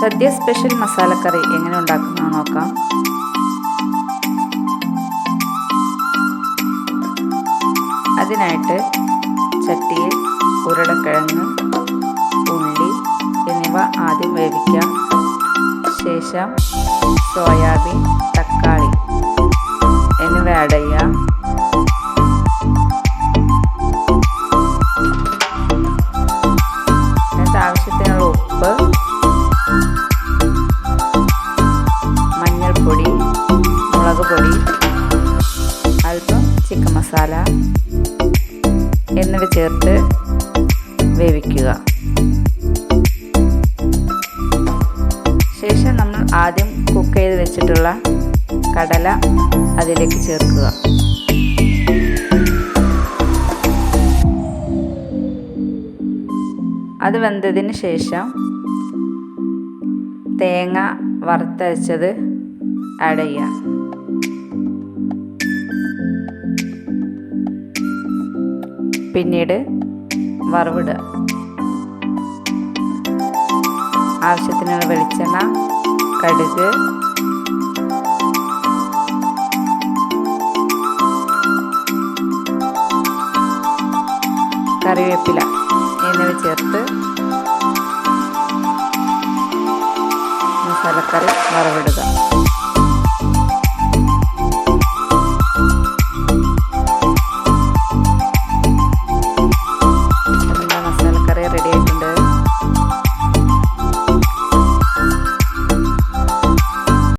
സദ്യ special മസാലക്കറി എങ്ങനെ ഉണ്ടാക്കുന്നത് നോക്കാം. അതിനായിട്ട് ചട്ടിയിൽ ഉരുളക്കിഴങ്ങ്, ഉള്ളി എന്നിവ ആദ്യം വേവിക്കാം. ശേഷം സോയാബീൻ, തക്കാളി എന്നിവ ആഡ് ചെയ്യാം. ആവശ്യത്തിനുള്ള ഉപ്പ്, മഞ്ഞൾപ്പൊടി, മുളക് പൊടി, അല്പം ചിക്കൻ മസാല എന്നിവ ചേർത്ത് വേവിക്കുക. ശേഷം നമ്മൾ ആദ്യം കുക്ക് ചെയ്ത് വെച്ചിട്ടുള്ള കടല അതിലേക്ക് ചേർക്കുക. അത് വെന്തതിന് ശേഷം തേങ്ങ വറുത്തരച്ചത് ആഡ് ചെയ്യാം. പിന്നീട് വറവിടുക. ആവശ്യത്തിനുള്ള വെളിച്ചെണ്ണ, കടുക്, കറിവേപ്പില എന്നിവ ചേർത്ത് മസാലക്കറി വറവിടുക.